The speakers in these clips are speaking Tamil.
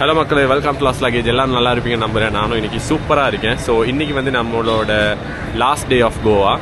ஹலோ மக்களே, வெல்கம் டு லாஸ்ட் லக்கேஜ். எல்லாம் நல்லா இருப்பீங்க நம்புறேன். நானும் இன்னைக்கு சூப்பராக இருக்கேன். ஸோ இன்றைக்கி வந்து நம்மளோட லாஸ்ட் டே ஆஃப் கோவா.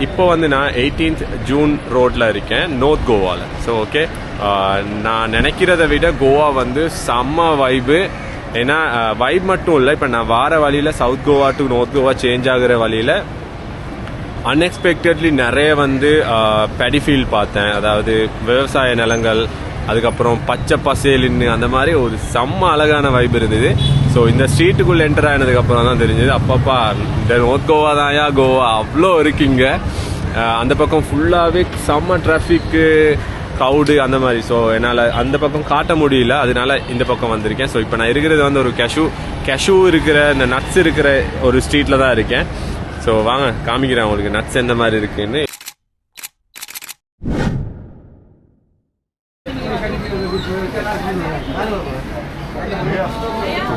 இப்போ வந்து நான் 18th ஜூன் ரோட்டில் இருக்கேன், நார்த் கோவாவில். ஸோ ஓகே, நான் நினைக்கிறத விட கோவா வந்து செம்ம வைபு. ஏன்னா வைப் மட்டும் இல்லை, இப்போ நான் வார வழியில் south Goa to north Goa change ஆகிற வழியில் அன்எக்ஸ்பெக்டட்லி நிறைய வந்து பெடிஃபீல்ட் பார்த்தேன். அதாவது விவசாய நிலங்கள், அதுக்கப்புறம் பச்சை பசேலின்னு அந்த மாதிரி ஒரு செம்ம அழகான வைப் இருந்தது. ஸோ இந்த ஸ்ட்ரீட்டுக்குள்ளே என்டர் ஆனதுக்கப்புறம் தான் தெரிஞ்சது, அப்பப்பா இந்த நார்த் கோவா தான்யா கோவா, அவ்வளோ இருக்குங்க. அந்த பக்கம் ஃபுல்லாகவே செம்ம டிராஃபிக்கு, க்ரௌடு அந்த மாதிரி. ஸோ என்னால் அந்த பக்கம் காட்ட முடியல, அதனால இந்த பக்கம் வந்திருக்கேன். ஸோ இப்போ நான் இருக்கிறது வந்து ஒரு கேஷ்யூ இருக்கிற, இந்த நட்ஸ் இருக்கிற ஒரு ஸ்ட்ரீட்டில் தான் இருக்கேன். ஸோ வாங்க காமிக்கிறேன் உங்களுக்கு நட்ஸ் எந்த மாதிரி இருக்குன்னு.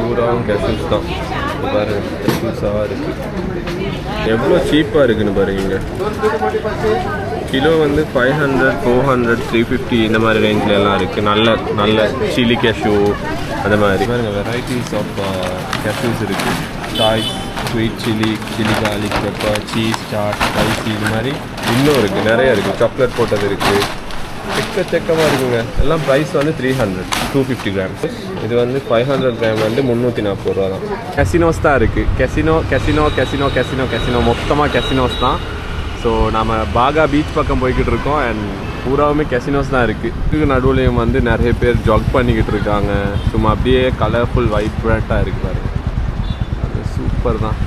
பூராவும் கேஷ்யூஸ் தான் பாருங்க, கேஷ்யூஸாக இருக்கு. எவ்வளோ சீப்பாக இருக்குன்னு பாருங்க. கிலோ வந்து 500, 400, 350 இந்த மாதிரி ரேஞ்சில் எல்லாம் இருக்குது. நல்ல சில்லி கேஷ்யூ அந்த மாதிரி பாருங்க. வெரைட்டிஸ் ஆஃப் கேஷ்யூஸ் இருக்குது. Choice, sweet chilli, garlic pepper, cheese, chaat, spicy, இது மாதிரி இன்னும் இருக்குது, நிறைய இருக்குது. சாக்லேட் போட்டது இருக்குது, எக்கச்சக்கமாக இருக்குங்க. எல்லாம் ப்ரைஸ் வந்து 300, 250 கிராம்ஸ். இது வந்து 500 கிராம் வந்து 340 ரூபா தான். கெசினோஸ் தான் இருக்குது. கெசினோ மொத்தமாக கெசினோஸ் தான். ஸோ நம்ம பாகா பீச் பக்கம் போய்கிட்டு இருக்கோம். அண்ட் பூராவுமே கெசினோஸ் தான் இருக்குது. இதுக்கு நடுவுலையும் வந்து நிறைய பேர் ஜாக் பண்ணிக்கிட்டு இருக்காங்க. சும்மா அப்படியே கலர்ஃபுல் வைப்ரண்ட்டாக இருக்குது பாருங்க. அது சூப்பர் தான்.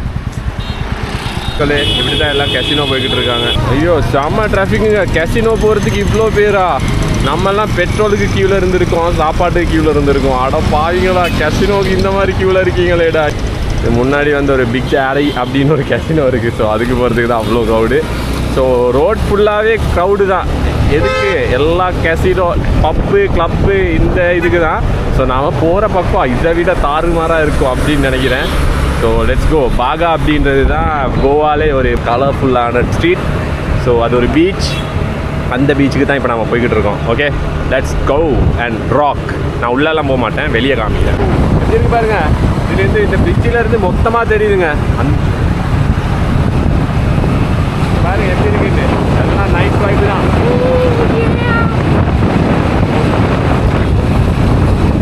இப்படி தான் எல்லாம் கெசினோ போய்கிட்டு இருக்காங்க. ஐயோ செம்ம டிராஃபிக்குங்க. கெசினோ போகிறதுக்கு இவ்வளோ பேரா? நம்மெல்லாம் பெட்ரோலுக்கு கியூவில் இருந்திருக்கோம், சாப்பாட்டுக்கு கியூவில் இருந்திருக்கோம். அட பாவீங்களா, கெசினோக்கு இந்த மாதிரி கியூவில் இருக்கீங்களேடா. முன்னாடி வந்து ஒரு பிக் டேரி அப்படின்னு ஒரு கெசினோ இருக்குது. ஸோ அதுக்கு போகிறதுக்கு தான் அவ்வளோ க்ரௌடு. ஸோ ரோட் ஃபுல்லாகவே க்ரௌடு தான். எதுக்கு? எல்லா கெசினோ, பப்பு, கிளப்பு இந்த இதுக்கு தான். ஸோ நாம் போகிற பக்கம் இதை விட தாறுமாறாக இருக்கும் அப்படின்னு நினைக்கிறேன். So let's go. பாகா அப்படின்றது தான் கோவாலே ஒரு கலர்ஃபுல்லான ஸ்ட்ரீட். ஸோ அது ஒரு பீச். அந்த பீச்சுக்கு தான் இப்போ நம்ம போய்கிட்டு இருக்கோம். Okay, let's go and rock. நான் உள்ளெல்லாம் போக மாட்டேன், வெளியே காமிக்கிறேன். எப்படி இருக்கு பாருங்க. இதுலேருந்து இந்த பிரிட்ஜிலேருந்து மொத்தமாக தெரியுதுங்க. பாருங்க எப்படி இருக்குன்னு. எல்லாம் நைட் வைப் தான்.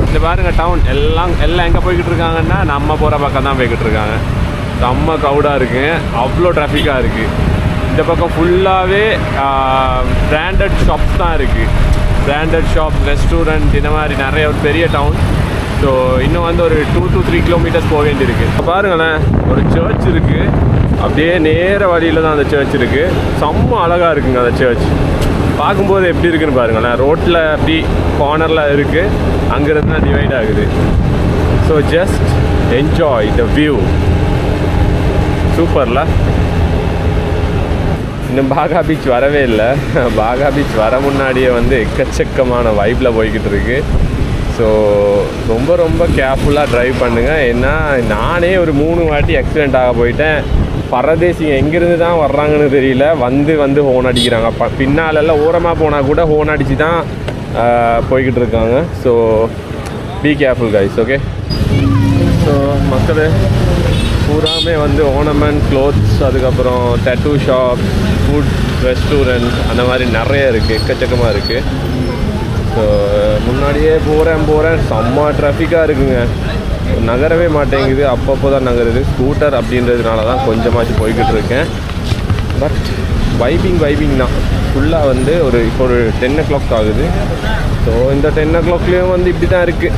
இந்த பாருங்க டவுன் எல்லாம் எங்கே போய்கிட்டு இருக்காங்கன்னா நம்ம போகிற பக்கம் தான் போய்கிட்டு இருக்காங்க. செம்ம க்ரௌடாக இருக்குது, அவ்வளோ டிராஃபிக்காக இருக்குது. இந்த பக்கம் ஃபுல்லாகவே பிராண்டட் ஷாப்ஸ் தான் இருக்குது. பிராண்டட் ஷாப், ரெஸ்டாரண்ட், இந்த மாதிரி நிறைய ஒரு பெரிய டவுன். ஸோ இன்னும் வந்து ஒரு 2 to 3 கிலோமீட்டர்ஸ் போக வேண்டியிருக்கு. இப்போ பாருங்களேன், ஒரு சர்ச் இருக்குது. அப்படியே நேர வழியில் தான் அந்த சர்ச் இருக்குது. செம்ம அழகாக இருக்குங்க அந்த சர்ச். பார்க்கும்போது எப்படி இருக்குன்னு பாருங்களேன். ரோட்டில் அப்படி கார்னரில் இருக்குது, அங்கேருந்து தான் டிவைட் ஆகுது. So just enjoy the view. சூப்பர்ல. இன்னும் பாகா பீச் வரவே இல்லை. பாகா பீச் வர முன்னாடியே வந்து எக்கச்சக்கமான வைப்பில் போய்கிட்டு இருக்கு. ஸோ ரொம்ப கேர்ஃபுல்லாக ட்ரைவ் பண்ணுங்கள். ஏன்னா நானே ஒரு 3 வாட்டி ஆக்சிடெண்ட் ஆக போயிட்டேன். பரதேசிங்க எங்கேருந்து தான் வர்றாங்கன்னு தெரியல, வந்து ஹோன் அடிக்கிறாங்க. பின்னாலெல்லாம் ஓரமாக போனால் கூட ஹோன் அடித்து தான் போய்கிட்டு இருக்காங்க. So be careful guys. Okay, so மக்கள் பூராமே வந்து ஓர்னமெண்ட், க்ளோத்ஸ், அதுக்கப்புறம் டேட்டூ ஷாப், ஃபுட், ரெஸ்டாரண்ட் அந்த மாதிரி நிறைய இருக்குது, எக்கச்சக்கமாக இருக்குது. ஸோ முன்னாடியே போகிறேன் செம்ம டிராஃபிக்காக இருக்குங்க. நகரவே மாட்டேங்குது, அப்பப்போ தான் நகருது. ஸ்கூட்டர் அப்படின்றதுனால தான் கொஞ்சமாச்சு போய்கிட்டு இருக்கேன். பட் வைபிங் தான். ஃபுல்லாக வந்து இப்போ ஒரு 10 o'clock ஆகுது. ஸோ இந்த 10 o'clockலேயும் வந்து இப்படி தான் இருக்குது.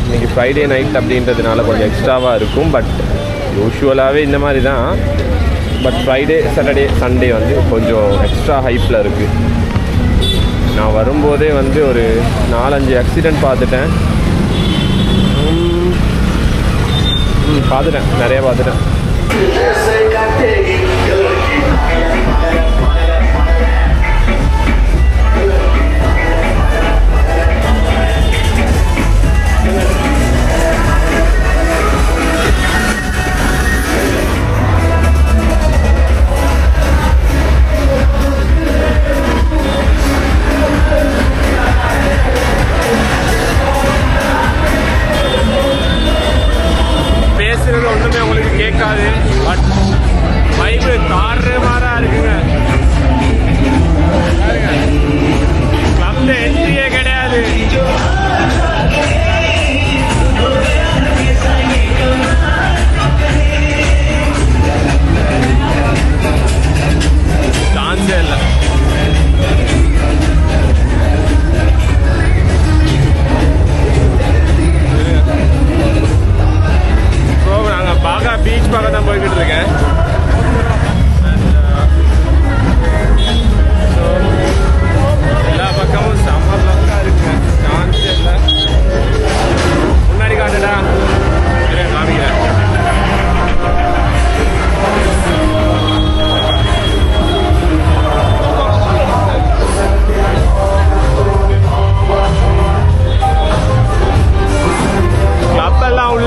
இன்றைக்கி ஃப்ரைடே நைட் அப்படின்றதுனால கொஞ்சம் எக்ஸ்ட்ராவாக இருக்கும். பட் யூஷுவலாகவே இந்த மாதிரி தான். பட் ஃப்ரைடே, சாட்டர்டே, சண்டே வந்து கொஞ்சம் எக்ஸ்ட்ரா ஹைப்பில் இருக்குது. நான் வரும்போதே வந்து ஒரு 4-5 ஆக்சிடெண்ட் பார்த்துட்டேன். நிறைய பார்த்துட்டேன்.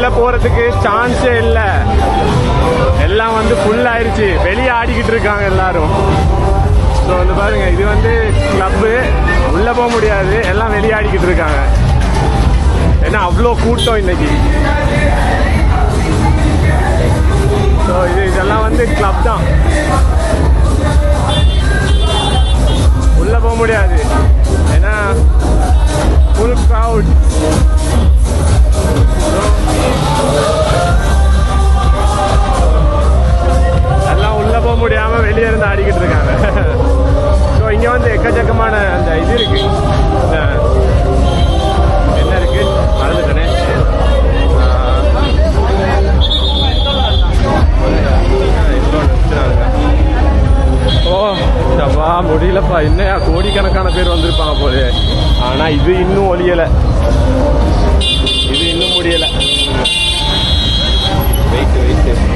உள்ளே போகிறதுக்கு சான்ஸே இல்லை, எல்லாம் வந்து ஃபுல் ஆயிடுச்சு, வெளியே ஆடிக்கிட்டு இருக்காங்க எல்லாரும். ஸோ வந்து பாருங்க, இது வந்து கிளப்பு, உள்ளே போக முடியாது, எல்லாம் வெளியே ஆடிக்கிட்டு இருக்காங்க. ஏன்னா அவ்வளோ கூட்டம் இன்னைக்கு. ஸோ இதெல்லாம் வந்து கிளப் தான், உள்ளே போக முடியாது, ஏன்னா ஃபுல் க்ரௌட். எல்லாம் உள்ளே போக முடியாமல் வெளியே இருந்து ஆடிக்கிட்டு இருக்காங்க. ஸோ இங்கே வந்து எக்கச்சக்கமான அந்த இது இருக்கு, என்ன இருக்கு மறந்துட்டேனே, ஓ சப்பா முடியலப்பா, என்னையா கோடிக்கணக்கான பேர் வந்திருப்பாங்க போல. ஆனால் இது இன்னும் ஒழியலை, இது இன்னும் முடியலை. Wait wait.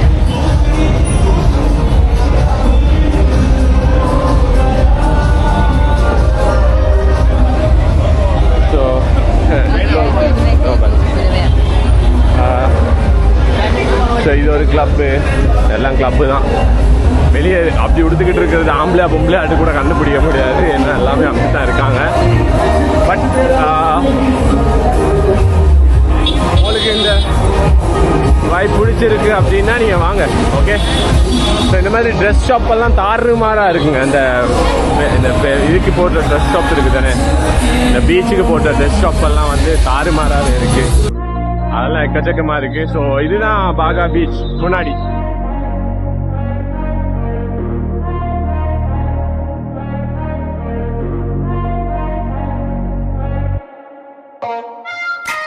ஸோ இது ஒரு கிளப்பு, எல்லாம் கிளப்பு தான். வெளியே அப்படி உடுத்துக்கிட்டு இருக்கிறது ஆம்பளை பொம்பளை அது கூட கண்டுபிடிக்க முடியாது, என்ன எல்லாமே அப்படி தான் இருக்காங்க. பட் உங்களுக்கு இந்த வாய்ப்பு பிடிச்சிருக்கு அப்படின்னா நீங்கள் வாங்க, ஓகே. ஸோ இந்த மாதிரி ட்ரெஸ் ஷாப் எல்லாம் தாறுமாறாக இருக்குங்க. இந்த இதுக்கு போட்ட ட்ரெஸ் ஷாப் இருக்குது தானே, இந்த பீச்சுக்கு போட்ட ட்ரெஸ் ஷாப் எல்லாம் வந்து தாறுமாறாக இருக்குது, அதெல்லாம் எக்கச்சக்கமாக இருக்குது. ஸோ இதுதான் பாகா பீச் முன்னாடி.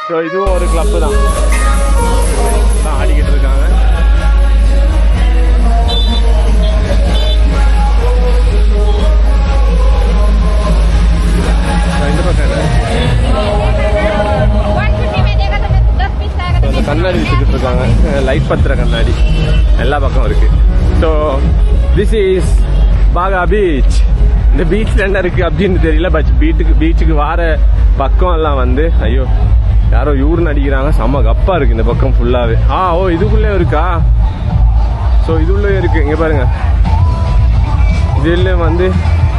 ஸோ இதுவும் ஒரு கிளப்பு தான் ஆடிக்கிட்டு இருக்காங்க. இந்த பக்கம் அந்த கண்ணாடி வச்சுக்கிட்டு இருக்காங்க, லைட் பத்திர கண்ணாடி எல்லா பக்கம் இருக்கு. So this is Baja beach. இந்த பீச்சில் என்ன இருக்கு அப்படின்னு தெரியல, பட் பீச்சுக்கு வார பக்கம் எல்லாம் வந்து ஐயோ யாரோ யூர்னு அடிக்கிறாங்க, செம்ம கப்பா இருக்கு இந்த பக்கம் ஃபுல்லாவே. ஓ இதுக்குள்ளே இருக்கா? ஸோ இதுள்ளே இருக்கு, இங்கே பாருங்க. இதில் வந்து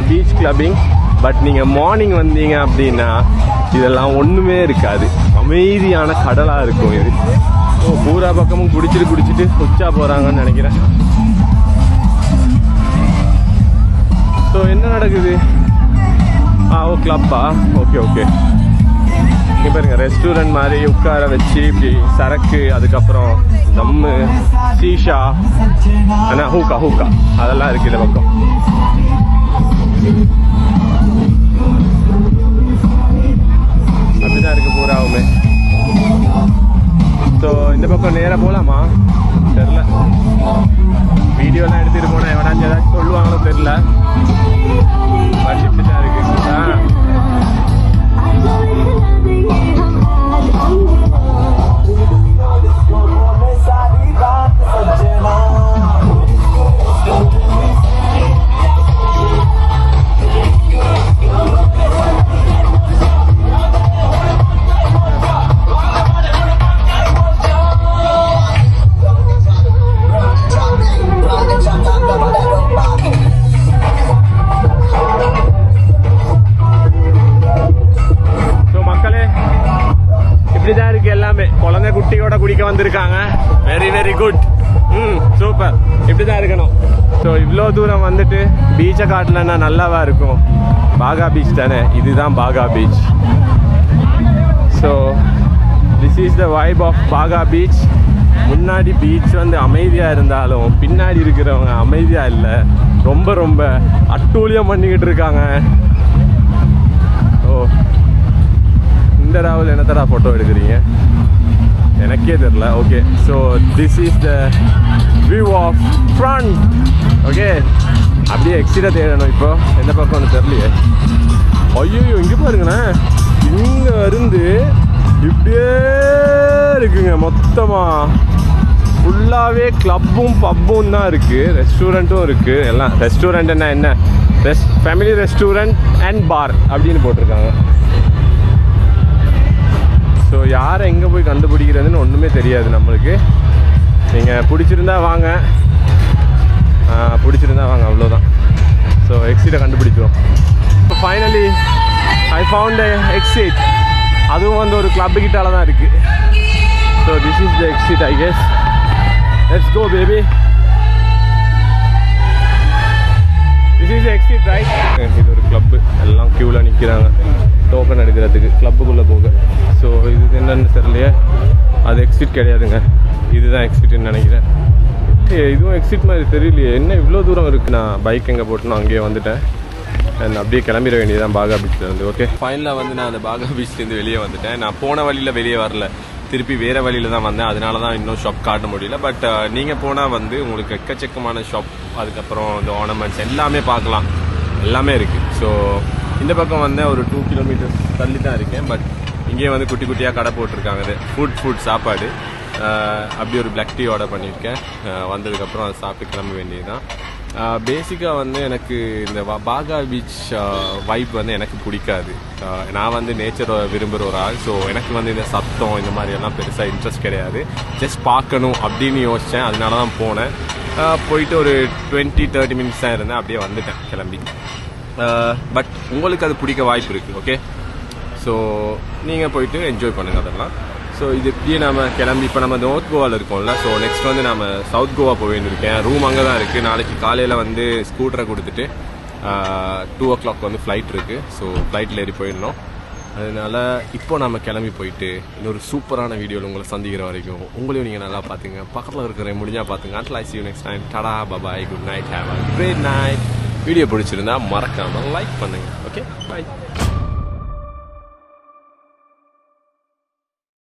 பீச் கிளப்பிங். பட் நீங்கள் மார்னிங் வந்தீங்க அப்படின்னா இதெல்லாம் ஒன்றுமே இருக்காது, அமைதியான கடலாக இருக்கும் இது. பூரா பக்கமும் குடிச்சிட்டு உச்சா போகிறாங்கன்னு நினைக்கிறேன். ஸோ என்ன நடக்குது? ஓ கிளப்பா, ஓகே ஓகே. இங்கே பாருங்க, ரெஸ்டாரண்ட் மாதிரி உட்கார வச்சு இப்படி சரக்கு, அதுக்கப்புறம் தம்மு, சீஷா, ஆனால் ஹூக்கா அதெல்லாம் இருக்கு இந்த பக்கம். அப்படிதான் இருக்கு பூராவுமே. ஸோ இந்த பக்கம் நேராக போகலாமா தெரில, வீடியோலாம் எடுத்துகிட்டு போனால் எவனாச்சும் ஏதாச்சும் சொல்லுவாங்களோ தெரில. படிச்சுட்டு தான் இருக்கு. இப்படிதான் இருக்கு எல்லாமே. குழந்தை குட்டியோட குடிக்க வந்திருக்காங்க. Very very good. சூப்பர். இப்படிதான் இருக்கணும். ஸோ இவ்வளோ தூரம் வந்துட்டு பீச்சை காட்டலன்னா நல்லாவா இருக்கும்? பாகா பீச் தானே, இதுதான் Baga beach. So this is the vibe of Baga beach. முன்னாடி பீச் வந்து அமைதியாக இருந்தாலும் பின்னாடி இருக்கிறவங்க அமைதியாக இல்லை, ரொம்ப ரொம்ப அட்டூழியம் பண்ணிக்கிட்டு இருக்காங்க. ஓ இந்த ராகுல் என்னத்தடா ஃபோட்டோ எடுக்கிறீங்க எனக்கே தெரில. Okay, so this is the view of front. Okay, அப்படியே எக்ஸிட்டாக தேடணும். இப்போ எந்த பக்கம்னு தெரியலையே. ஐயோ இங்கே பாருங்கண்ணே, இங்கே இருந்து இப்படியே இருக்குங்க. மொத்தமாக ஃபுல்லாகவே கிளப்பும் பப்பும் தான் இருக்குது, ரெஸ்டாரண்ட்டும் இருக்குது. எல்லாம் ரெஸ்டாரண்ட்னா என்ன, ஃபேமிலி ரெஸ்டாரண்ட் அண்ட் பார் அப்படின்னு போட்டிருக்காங்க. ஸோ யாரை எங்கே போய் கண்டுபிடிக்கிறதுன்னு ஒன்றுமே எதுவுமே தெரியாது நம்மளுக்கு. நீங்கள் பிடிச்சிருந்தா வாங்க, அவ்வளோதான். ஸோ எக்ஸிட்டை கண்டுபிடிச்சோம். Finally I found exit. அதுவும் வந்து ஒரு கிளப்பு கிட்டால தான் இருக்குது. So this is the exit I guess. Let's go baby. This is exit right. இது ஒரு கிளப்பு, எல்லாம் க்யூவில் நிற்கிறாங்க டோக்கன் எடுக்கிறதுக்கு கிளப்புக்குள்ளே போக. ஸோ இது என்னென்னு தெரியலையே, அது எக்ஸிட் கிடையாதுங்க, இதுதான் எக்ஸிட்னு நினைக்கிறேன். இதுவும் எக்ஸிட் மாதிரி தெரியலையே, என்ன இவ்வளோ தூரம் இருக்குது. நான் பைக் எங்கே போட்டுனோ அங்கேயே வந்துட்டேன். அண்ட் அப்படியே கிளம்பிட வேண்டியதான் பாகா பீச்சில். ஓகே, ஃபைனலாக வந்து நான் அந்த பாகா பீச்லேருந்து வெளியே வந்துட்டேன். நான் போன வழியில் வெளியே வரல, திருப்பி வேறு வழியில் தான் வந்தேன். அதனால தான் இன்னும் ஷாப் காட்ட முடியல. பட் நீங்கள் போனால் வந்து உங்களுக்கு எக்கச்சக்கமான ஷாப், அதுக்கப்புறம் இந்த ஆர்னமெண்ட்ஸ் எல்லாமே பார்க்கலாம், எல்லாமே இருக்குது. ஸோ இந்த பக்கம் வந்து ஒரு 2 கிலோமீட்டர்ஸ் தள்ளி தான் இருக்கேன். பட் இங்கேயே வந்து குட்டி குட்டியாக கடை போட்டிருக்காங்க. அது ஃபுட் சாப்பாடு. அப்படி ஒரு பிளாக் டீ ஆர்டர் பண்ணியிருக்கேன். வந்ததுக்கப்புறம் அதை சாப்பிட்டு கிளம்ப வேண்டியதுதான். பேசிக்காக வந்து எனக்கு இந்த பாகா பீச் வைப் வந்து எனக்கு பிடிக்காது. நான் வந்து நேச்சரை விரும்புகிற ஒரு ஆள். ஸோ எனக்கு வந்து இந்த சத்தம் இந்த மாதிரியெல்லாம் பெருசாக இன்ட்ரெஸ்ட் கிடையாது. ஜஸ்ட் பார்க்கணும் அப்படின்னு யோசித்தேன், அதனால தான் போனேன். போயிட்டு ஒரு 20-30 மினிட்ஸ் தான் இருந்தேன், அப்படியே வந்துட்டேன் கிளம்பி. பட் உங்களுக்கு அது பிடிக்க வாய்ப்பு இருக்குது. ஓகே, ஸோ நீங்கள் போயிட்டு என்ஜாய் பண்ணுங்கள் அதெல்லாம். ஸோ இது இப்படியே நம்ம கிளம்பி இப்போ நம்ம நார்த் கோவாவில் இருக்கோம்ல. ஸோ நெக்ஸ்ட் வந்து நம்ம சவுத் கோவா போக வேண்டியிருக்கேன். ரூம் அங்கே தான் இருக்குது. நாளைக்கு காலையில் வந்து ஸ்கூட்டரை கொடுத்துட்டு 2 o'clock வந்து ஃப்ளைட் இருக்குது. ஸோ ஃப்ளைட்டில் ஏறி போயிடணும். அதனால் இப்போ நம்ம கிளம்பி போயிட்டு இன்னொரு சூப்பரான வீடியோவில் உங்களை சந்திக்கிற வரைக்கும் உங்களையும் நீங்கள் நல்லா பார்த்துங்க, பக்கத்தில் இருக்கிற முடிஞ்சால் பார்த்துங்க. until I see you next time. Tata, bye, good night, have a great night. Video பிடிச்சிருந்தா மறக்காமல் லைக் பண்ணுங்கள். ஓகே, பாய்.